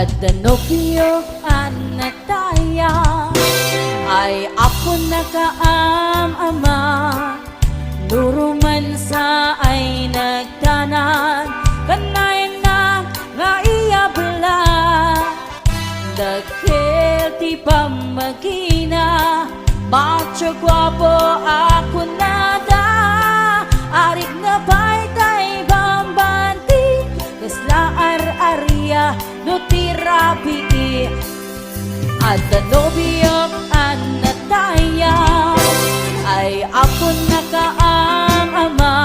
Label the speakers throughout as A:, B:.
A: Ada nobyo anataya ay ako nakaam-ama, nuruman sa ay nagtanan kanay na nga iyabla dagkel ti pamagina macho guapo ako nada arik na baytay bambanti kasla ar-arya no tirabi ada nobiyok anataya ay ako nakaam-ama,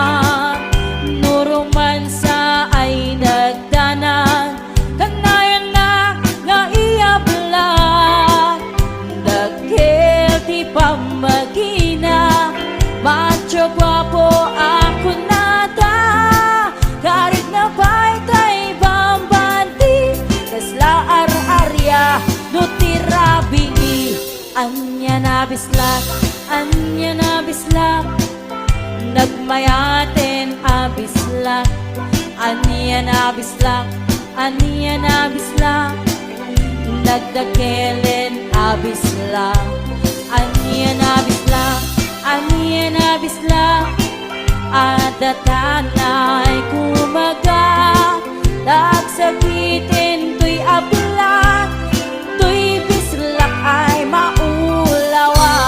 A: nuruman sa ay nagdanan kanayan na nga iyablan dagkel ti pamagina macho guapo ako nada karig na baytay bambanti kasla ar-arya no tirabi anya na bislak nagmayaten abislak anya na bislak nagdakelen abislak anya na bislak adatanay kumaga dagsakitin tuy ablak tuy bislak ay maulawa.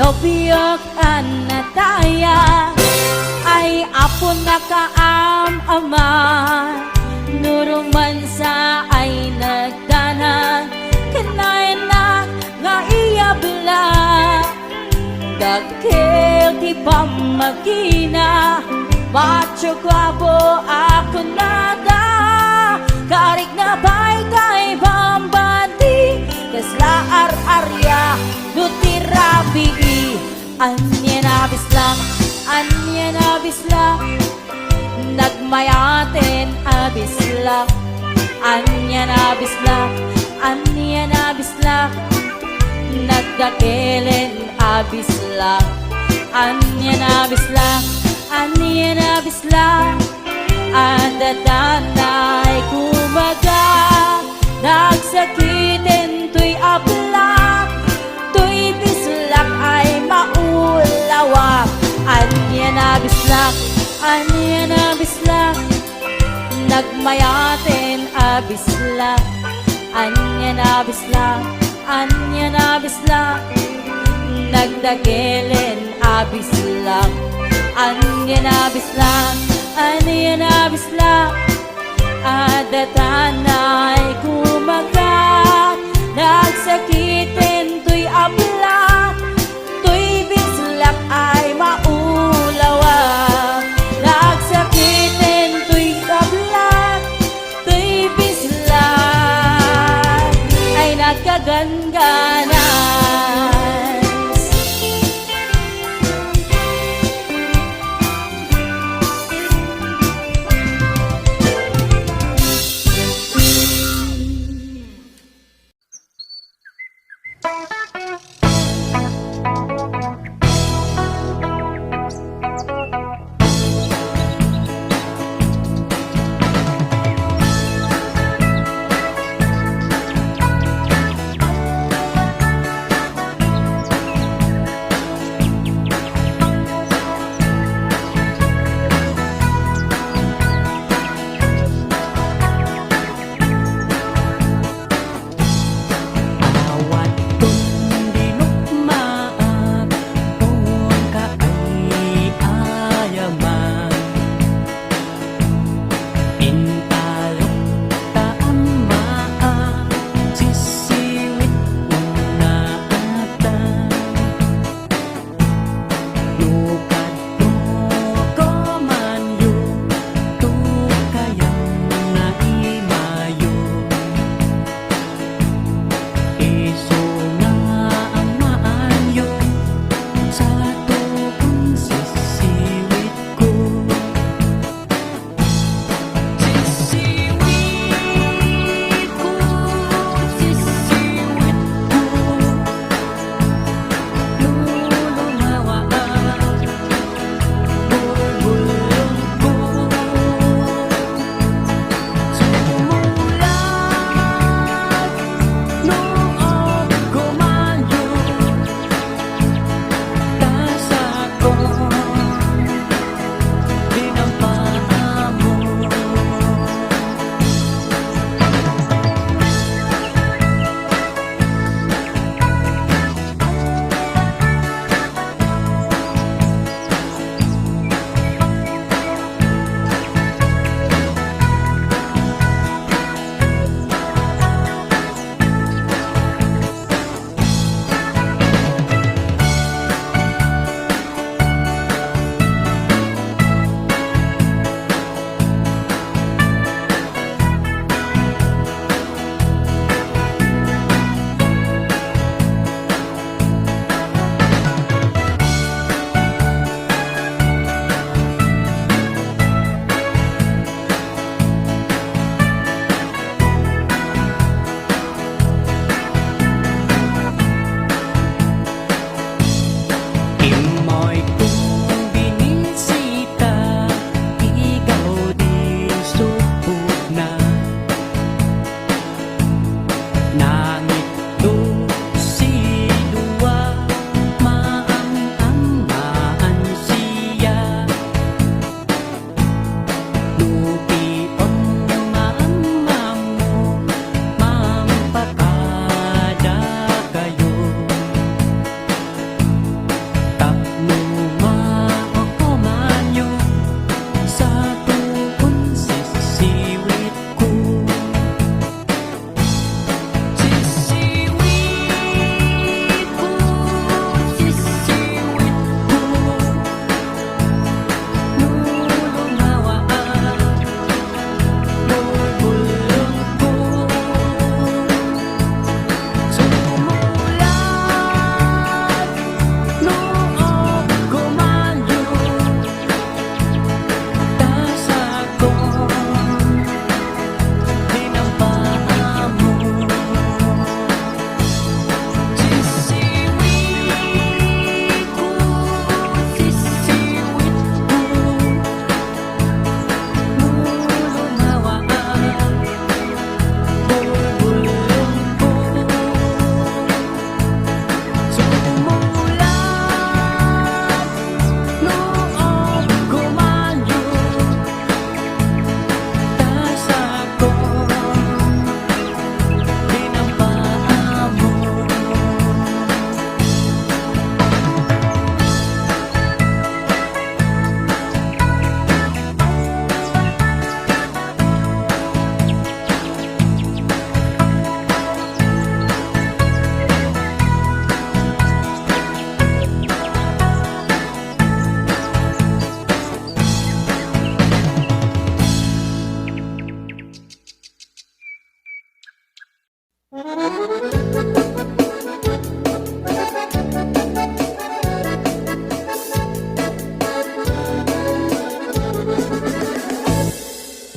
A: Nobiyok anataya ay apo nakaam-ama, nuruman sa ay nagdanan kanay na nga iyabla dagkel ti pamagina macho guapo ako nada karig na baytay bambanti kasla ar-arya no tirabi anya na bislak nagmayaten abislak anya na bislak nagdakelen abislak anya na bislak adatanay kumaga nagsakitin tuy ablak tuy bislak ay maulawa anya na bislak nagmayaten abislak anya na bislak nagdakelen abislak anya na bislak adatanay kumaga nagsakitin tuy ablak tuy bislak ay maulawa nagsakitin tuy ablak tuy bislak ay nagkagangganan.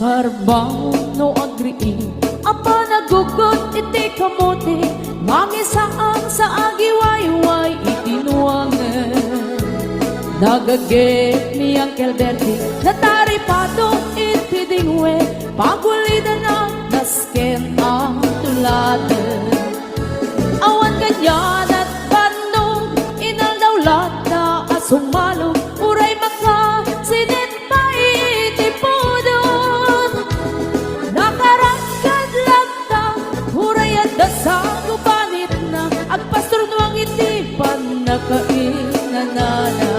A: Parbaw no agree apa nagugot iti kamote mangisaan sa agiwayway itinuangan nagaget ni Uncle Bertie nataripado iti dingwe pagulida na nasken ang tuladan awan kanyan at panog inaldawlat na asumalo uray maka sinit pa iti pudon nakaragkad lang ta uray at dasago panit na agpastor nuang iti panakainanana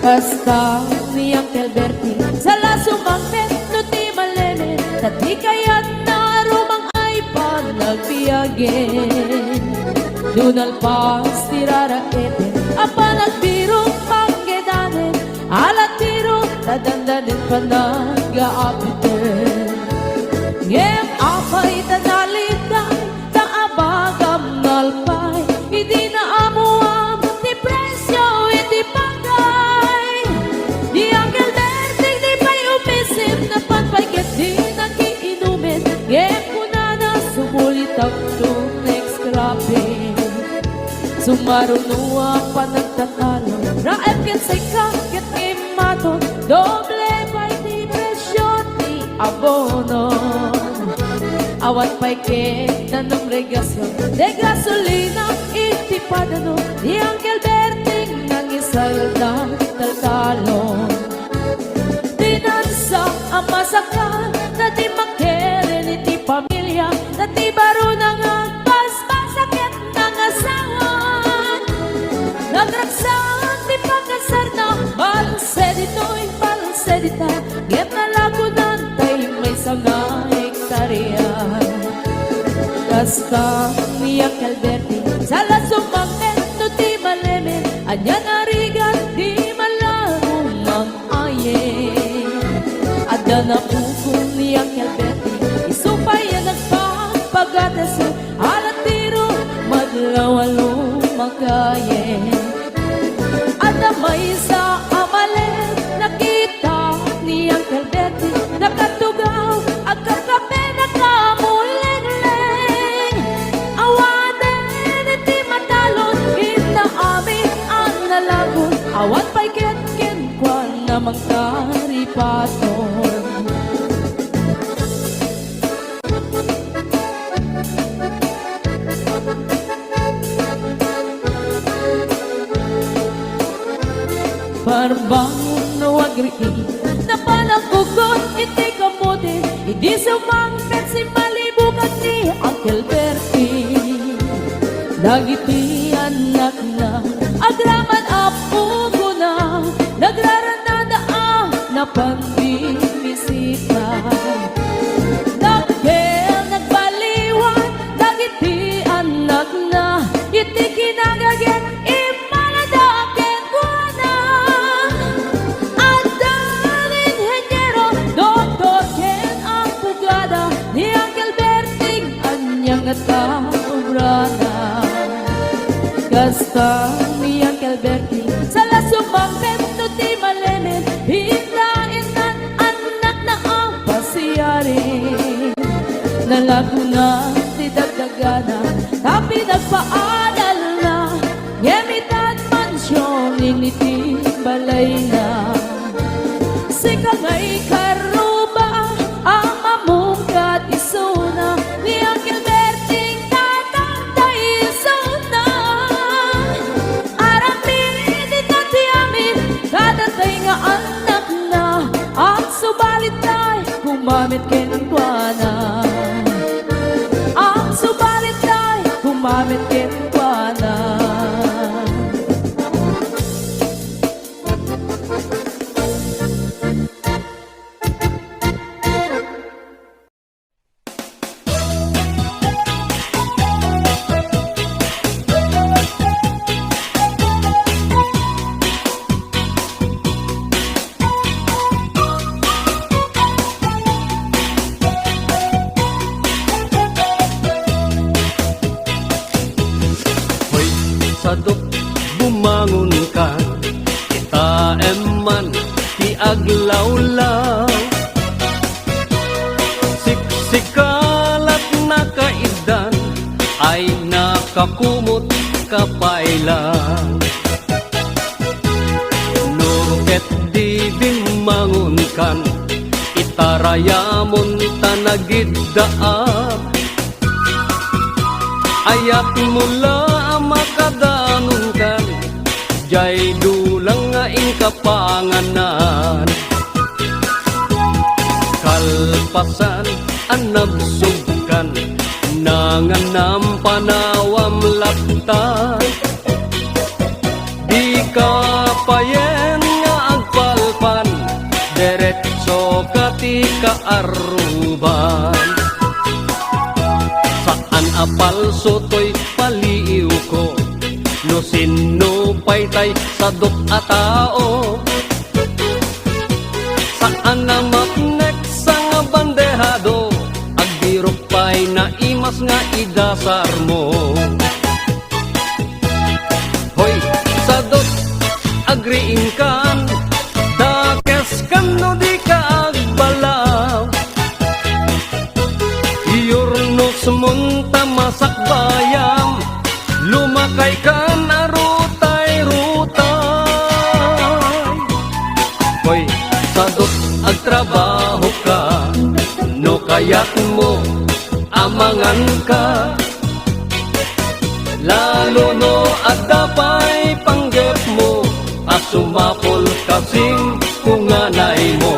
A: kasta ni Uncle Bertie sa lasumangpet no ti maleme tati kayat na rumang ay panagbiyagen dunal pas tiraraete apa nagbiro panggedanen alat tiro tadandanin panag-aapiten ngem apay tanalitan taabagam nalpay hindi na amuam ti presyo iti pagay di Uncle Bertie di pa'y umisim na panpayket di nakiinumin ngem kunana sumulit ang next grabe sumarunua pa nagtatalo raep ket say ket imato doble pa'y di presyo ti abono awan pa'y ket nanong regasyon de gasolina iti padano di Uncle Bertie nangisalda taltalon dinansa ang masakal na di makeren iti pamilya na di baro nang agpaspasaket ng asawa nagraksan di pagkasar na balsedito'y balsedita ngem nalagunan tay may sanga hektarya kasta ni Uncle Bertie sa lasumangmen no ti malemen anya narigan di malaro mang-aye adda na ukong ni Uncle Bertie isupay ang nagpapagatas alat tiro madlawalo magaye adda may sa amalen nakita ni Uncle Bertie nakatugaw agkakape nakamuleng-leng awanen iti matalon inaami ang nalagon awan pa'y ket-ken kwan na magkaripaton parbangon no agree na panagugot iti kamote hindi sumangpet si malibugan ni Uncle Bertie dagiti anak na agraman apugo na nagraranada na pandimisita nagkel nagbaliwan dagiti anak na iti kinagaget obrana kasta ni Uncle Bertie sa lasumangpet no ti malemen hindain nan anak na ang pasiyari nalaguna ti dagdagana tapi nagpaadal na ngemitan mansyon iti balay na sikangay karuba ang mamungkat isuna ni Uncle anak na ang subalit ay gumamit kenkwana ang subalit ay gumamit kenkwana
B: sadok bumangon ka itaem man ti aglawlaw arayamon tanagiddaam ayat mula makadanon kan jay dulang nga ingkapanganan kalpasan anabsugkan nanganam panawam laptan di kapayen nga agpalpan diretso katika aruban saan apal sotoy paliw ko no sino paytay sadok a tao saan na mapnek sa nga bandehado agdirok pay na imas nga idasar mo hoy sadok agriing kan dakes kan no di ka agbalaw iyorno sumunta masak bayam lumakay kan arutay-rutay hoy sadot agtrabaho ka no kayat mo amangan ka lalo no adapay panggep mo asumapol kasing kunganay mo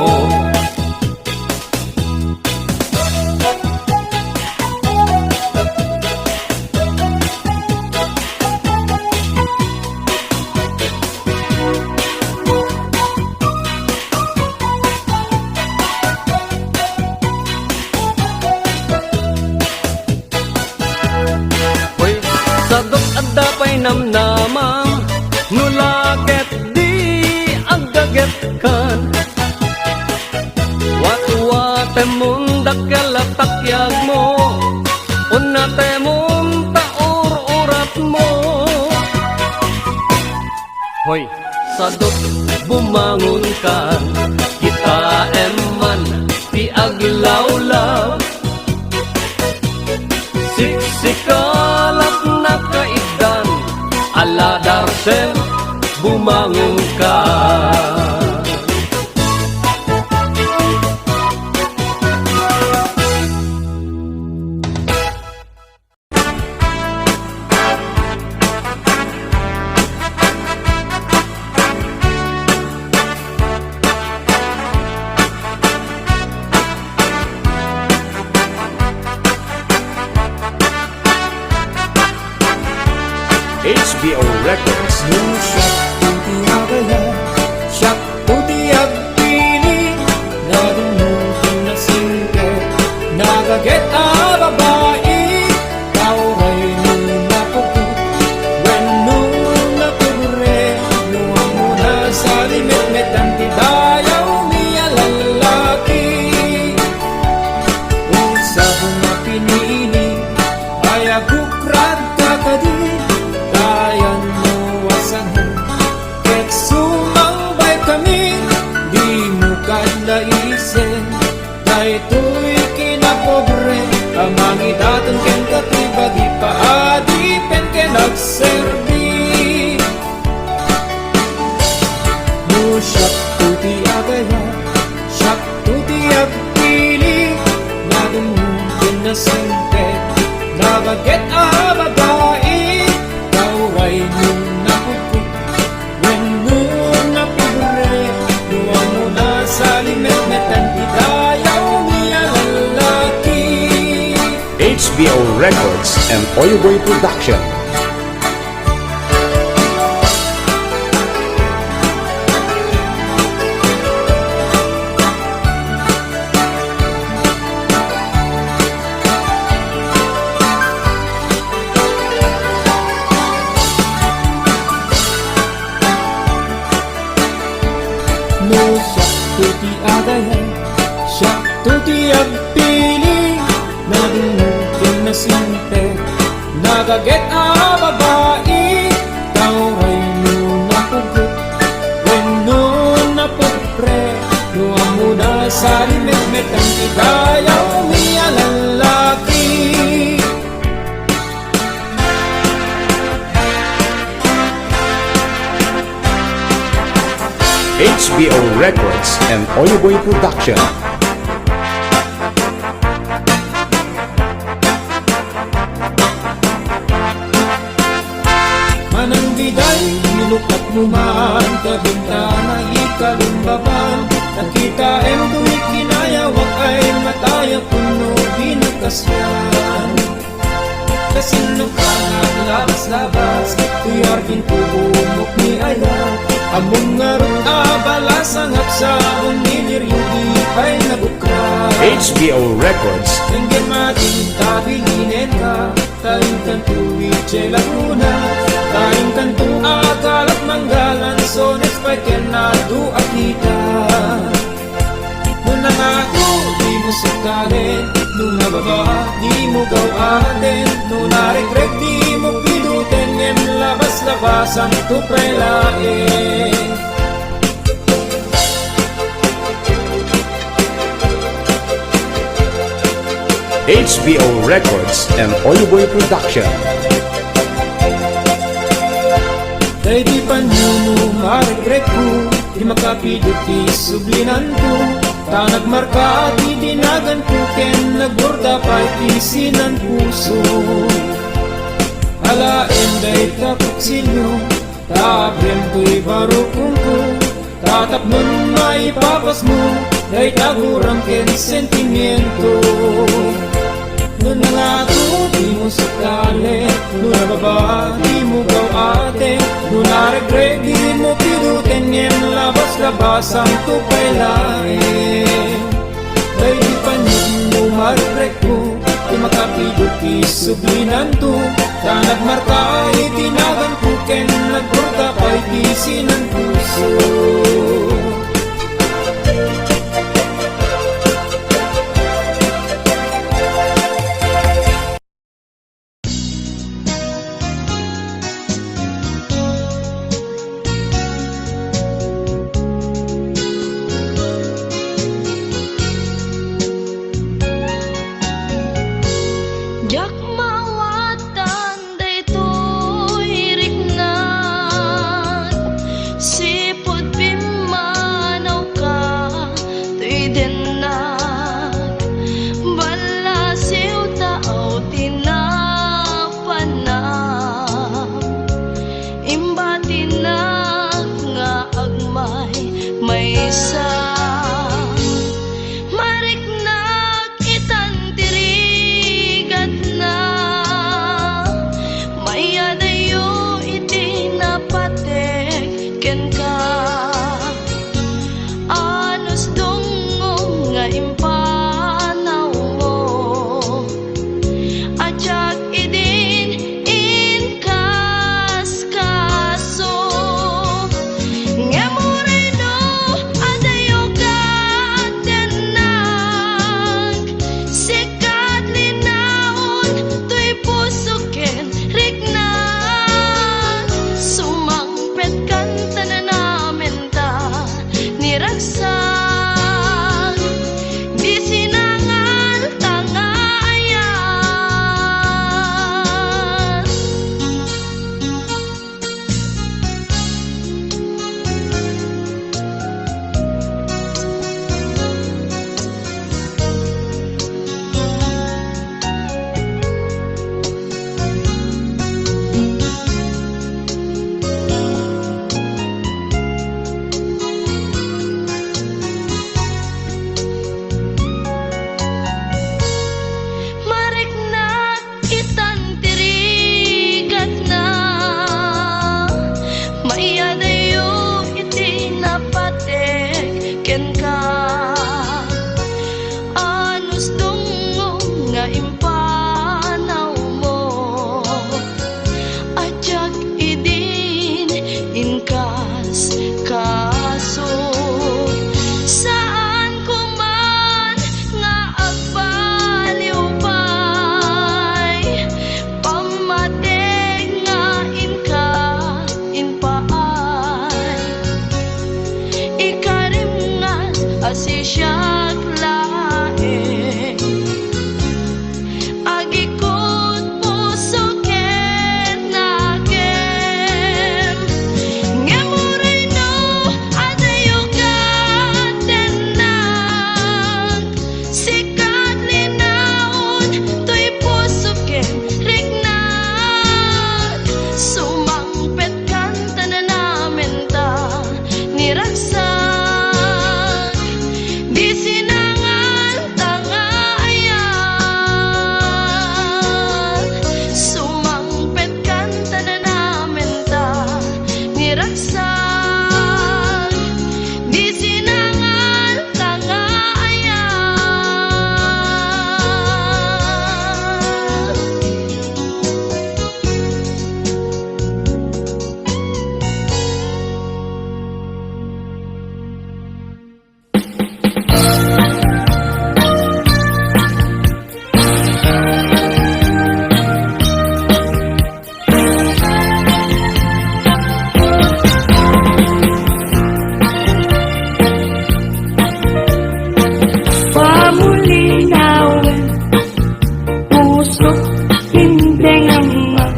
B: sadok adapay namnamang nulaket di aggaget kan watwate mong dakalapakyag mo unate mong taur-urat mo hoy sadok bumangon kan kita eman ti aglawlaw siksikalat na kaidan aladarsel bumangon ka
C: HBO Records.
D: Siyak puti at pili nadumukin na singke nagaget a babae kauray nuna puti when nuna pure luwang mo na sa limit ang tidayaw niya lalaki usap na pinili ay agukrad kakadi kayan mo wasahan ket sumambay kami di mo kanlaisin na ito'y kinapobre amang idatang ken katiba di paadipen ken nagserbi no siyak tuti agaya siyak tuti agpili nadumukin na simpet nabaget a babae kauray nung napupit when nung napure luwang mo na sa limit ang tidayaw niya lalaki
C: HBO Records and Oyoboy Production.
D: no siyak tuti agayan siyak tuti agpili nadumukin na simpe nagaget a babae kauray nung napugot when nung napupre luwang mo na sa limit ang tidayaw niya lalaki
C: HBO Records and Oyoboy Production.
D: Bukat mo man kabintana ikalumbaban Nakita em kumikinayawak ay mataya puno binagkasyan Kasino ka naglabas-labas Tuyar gintuumok ni Ayat Among nga rin abalas ang hapsahon Nilir yung ipay nabukra
C: HBO Records.
D: Tingin mating tabilinin ka Kain kantuwi Che Laguna Kain kantu akalat manggalan So next pa kenado akita Nung nangako di mo sukalin Nung nababa di mo gawatin Nung naregreg di mo pidutin Ngem labas-labas ang tupay lain
C: HBO Records and Oyoboy Production.
D: Kay di pa nyo maregret ko Di makapidot di sublinan ko Ta nagmarka di dinagan ko Ken nagborda pa'y tisinan puso Alaen day kapuksilyo Ta abrem ko'y barukong ko Tatap nun maipapas mo Day tagurang ken sentimiento Nung nangako di mo sakali Nung nababa di mo gawate Nung naregreg di mo pidutin Ngem labas-labas ang tupay lain Day di pa nyo maregreg ko Di makapidot isublinan to Ta nagmarka itinagan ko Ken nagburta pa'y tisinan puso
A: Jak mawatan daytoy riknat Sipod pimanaw ka tuy dinag Balasiw tao tinapanam Imbatinag nga agmay may isang Mariknag itan tirigat na Maya dayo iti napatek ken ka Anos dungong nga impanaw mo Ajak idin inkas kaso Ngemoreno adayo katenag Sikat linaon tuy pusuken riknag Sumangpet kan tananamen ta niragsak Di sinangal tangayan Mariknag itan tirigat na Maya dayo iti napatek ken ka Anos dungong nga impanaw mo Ajak idin inkas kaso Saan ko man nga agbaliw pa'y Pamateg nga inka inpaay Ikarim nga asisyak laeng Agikot puso ken nagem Ngemoreno adayo katenag Sikat linaon tuy puso ken riknag Sumangpet kan tanana
E: niragsak, di sinangan tangayat, sumangpet kanta na namin ta, niragsak, di sinangan tangayat.
F: Pamulinawin, puso, hindi naman.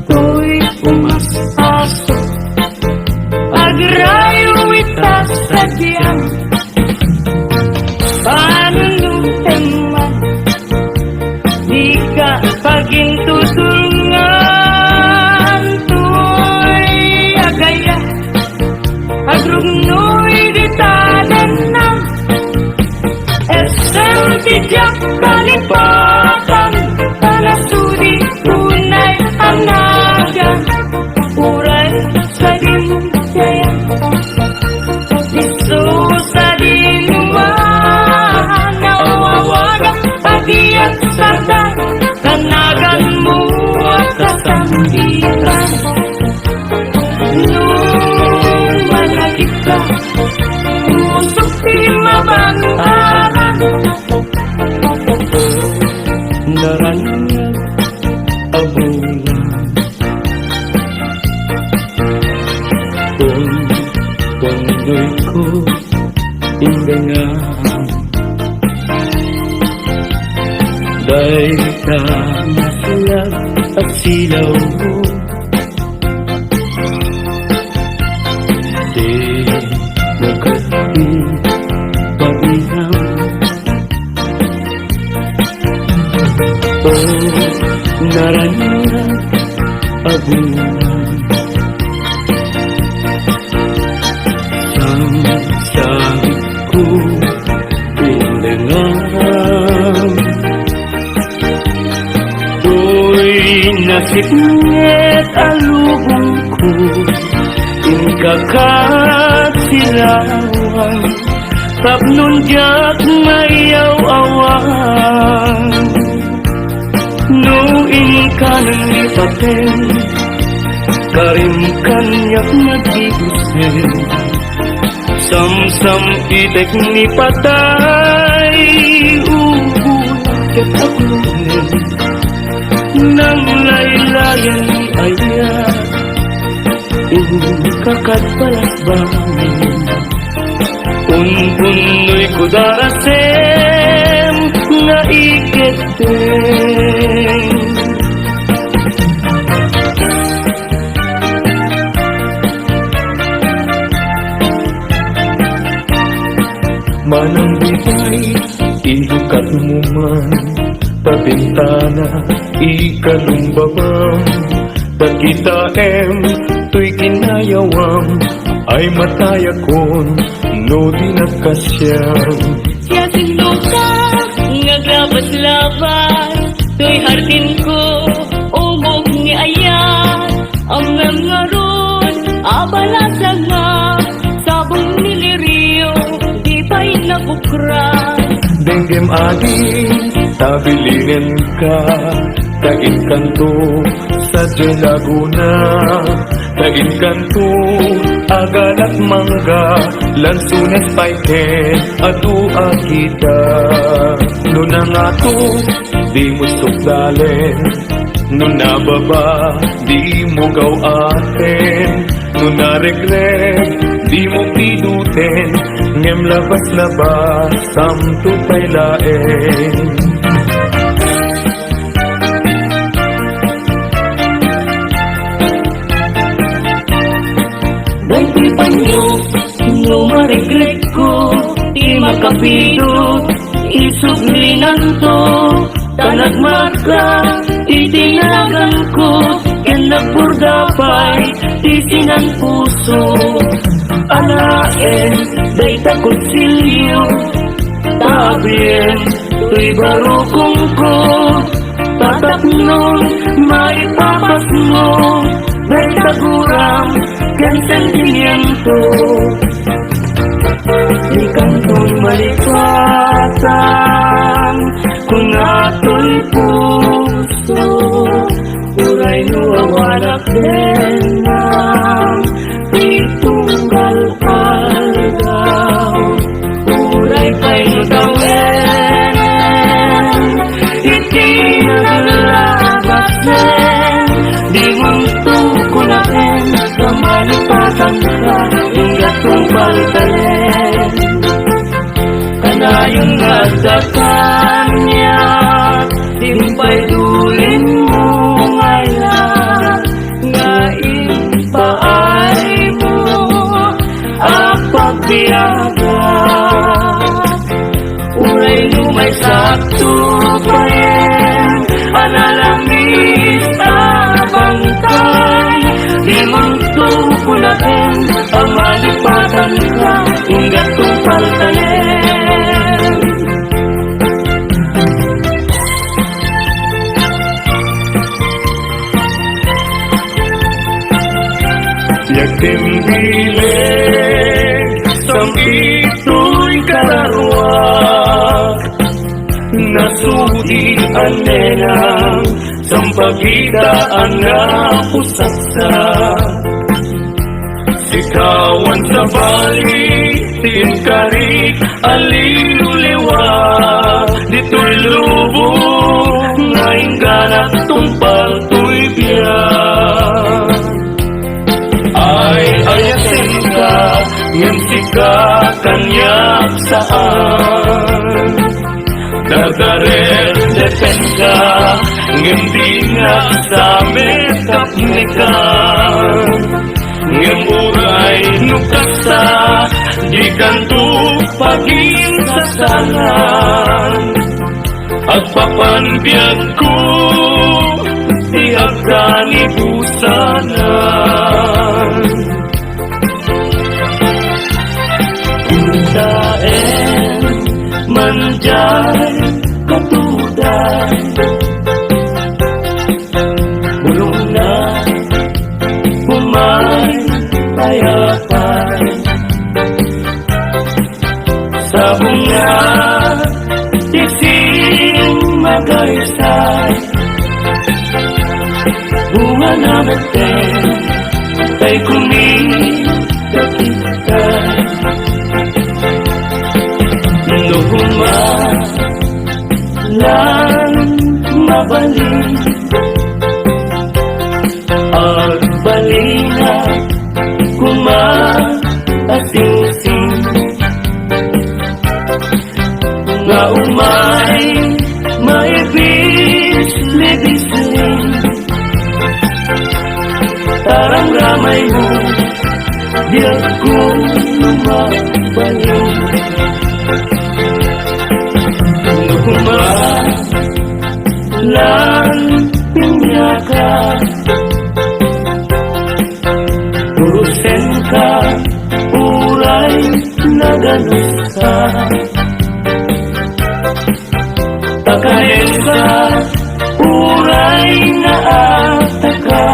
F: Tu'y pumasasok, pagrayo itas sa diyang. Panulutin man, di ka paging tutulungan. Tu'y agaya, agrugno'y di talanang. Tiyak kalipatan, tanasuri tunay anagan, uray sa dimutaya, iso sa dinuman, nawawagan, pag-iyak sarda, tanagan mo at kasambiran. Nung malagit ka, usok di mabangaran, naranyag abulan, pundoy ko indangan, dahil ka masalag at silaw mo, di magkati pabihang. Naranyag abulan, sabi ko pindangan. Do'y nasiknet alubong ko, inkakasilawan, tapnon diyak mayaw-awan. No inkanang ipapel, karim kanyak nag-iusin, sam-sam itek ni patay, ubulat at aglunin, nang laylayan ni ayat, inkakadbalasbangin, unpunoy ko darasem, na iketeng. Manang bigay, ilukat mo man, pabintana, ikalumbabang, pagkita to'y kinayawang, ay matayakon, no di nakasyang. Siya sinuka, ngaglabat-labat, to'y hartin ko, umog ni ayat, ang ngaron, abala sa nga, sabong niliriyo, di pa'y nabukran.
D: Denggem adi, tabilinin ka, tagin kanto, sa Laguna, tagin kanto, agalak mangga, lansunes paiken, atu akita. Nuna nga to, di mo sukdalen, nuna baba, di mo gaw aten, nuna regret, di mo pinuten, ngem labas-labas, samto pa'y laeng.
F: Dahil panyo, no maregret ko, di makapidot, isuglinan to, tanagmarka, itinagan ko, yan nagpurdapay, tisinan puso. anaen, day takutsilyo, tabien, tuy barukong ko, tataknon, maipapas mo, day tagurang, ken sentimiento. Di kantong malipatan, kung ato'y puso, uray nuwawanak din ng itunggal aldaw. Uray kay nutawin, iti naglabas din, di mong tukunain, kamalipatan ka, ingat kong baltalin. Kanayong nagdakanya, timpay dulin mo ngayon, nga ipaay mo ang pagbiyaga. Uray lumay sakto pa rin, analangis abangkay, di mong tukunain, ang malipatan ka, ingat kong paltalin. Timbilig, sambito'y kalarwak, nasudian nenang, sampagitaan na pusaksak. Sikawan sa balik, tinkarik, aliluliwa, dito'y lubong, ngayon ganap tumpal to'y biyak. Ay ayasin ka, ngem sika kanyak saan. Dagaret deten ka, ngem di nga sa metapnikan. Ngem uray nukasa, di kanto paging sasalan. Agpapanbiyag ko, di agkani busanan. Daen manjay katudan, bulong na humay payapan, sa bunga ising magaysay, bunga natin ay kumikakitay. Lang mabalik, agbalina, kumaasing-sing, nga umay, maibis-libisling, tarang ramay mo, di ako mabalik. Lan pinyaka, urusin ka, uray naganusa. Takayin ka, uray naataka.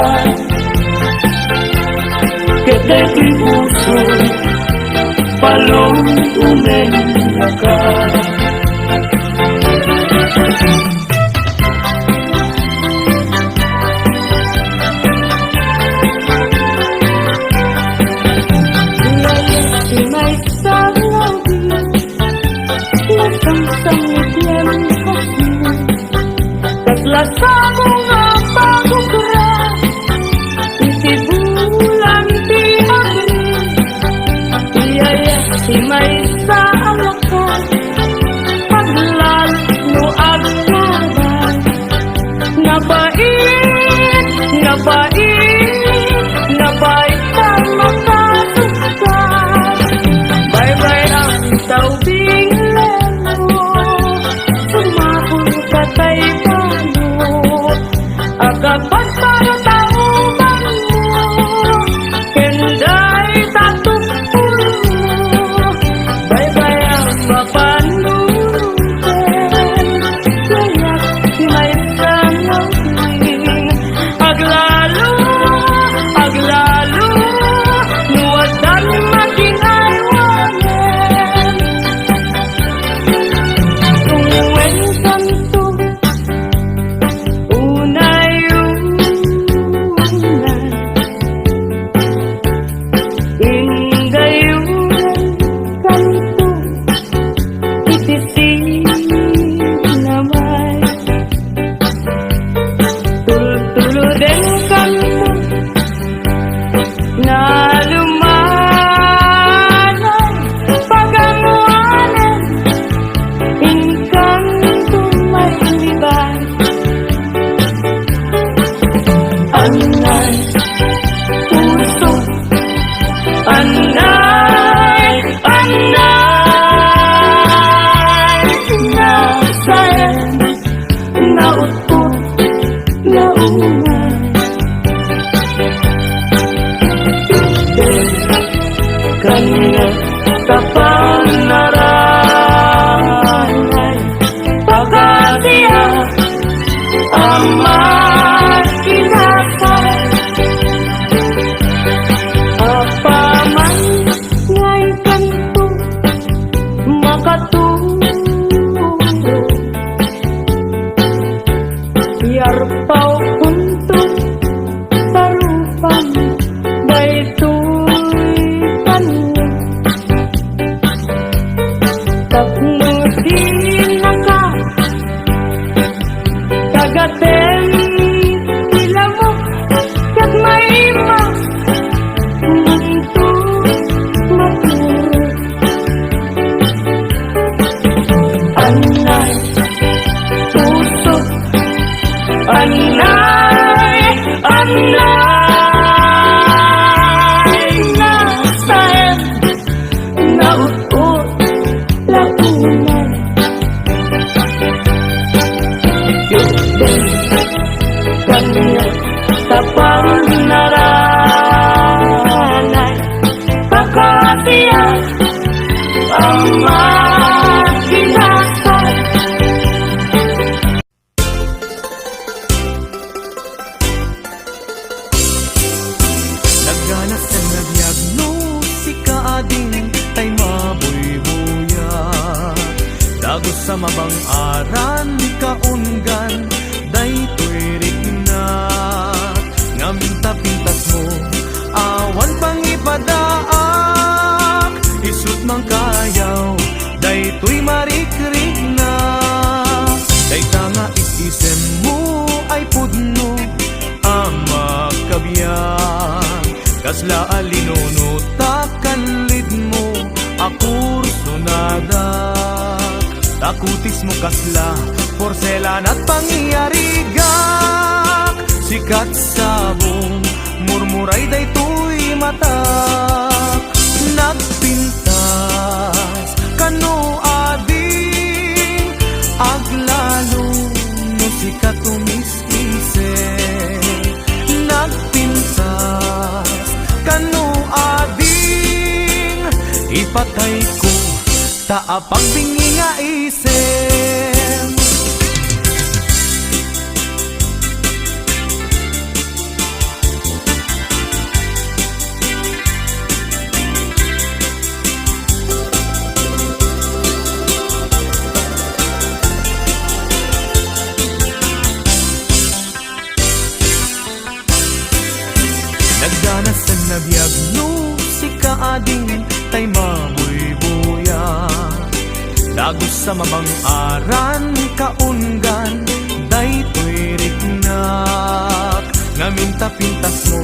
F: Keta'y puso, palong umengaka.
A: Lasa mo nga pagkukura, iti bulan di agri, iyaya si may sa alakan, paglal no agkaban, nabait, nabait, nabait ka makasukan, bye-bye ang taubing lelo, sumapon ka tayo. Agapan para tauban mo, kenday tatung
F: Kanya kapanaranay pagkasiya ang makinasay apaman ngay kanto makaturo yarpaw kunto tarupan daytoy tanin tapno din naka kagaten sila mo kat maima munto maturo anay puso anay nasayan naut-ut launay yun kanya tapang naranay pakatiya ang makinasay
B: Nagganas sa nagdiagnosika ading tay mabuybuya Dagos sa mabang aran kaungan daytoy rigna Ngaminta pintas mo awan pang ipadaak Isut mang kayaw daytoy marikrig na Dayta nga isisem mo ay pudno ang makabiyang Kasla alinono takanlid mo akur sunadak Takutis mo kasla porselan at pangyarigak Sikat sabong murmuray daytoy matak Nagpintas kano ading aglalo no sikat tumis-ise Nagpintas kano ading ipatay ko taapang bingi nga isem Nagdanas sa nagdiagnosika ading tay mabuybuya Dagos sa mabang aran kaungan daytoy rignak Ngaminta pintas mo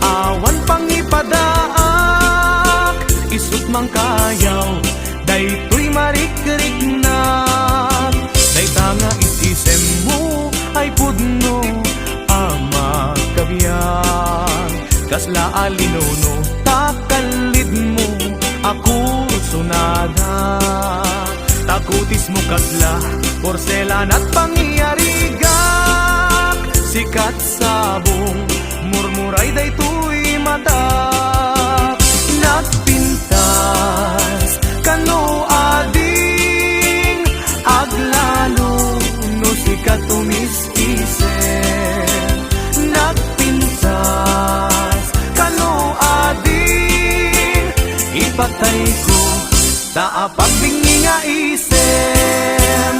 B: awan pang ipadaak Isut mang kayaw daytoy marikirignak Dayta nga isisem mo ay pudno ang makabiyang Kasla alinono takalid mo ako sunada Takutis mo kasla porselan at pangyarigak Sikat sabong murmuray daytoy matak Nagpintas kano ading aglalo no sikat tumis-ise Nagpintas kano ading ipatay ko taapag bingi nga isem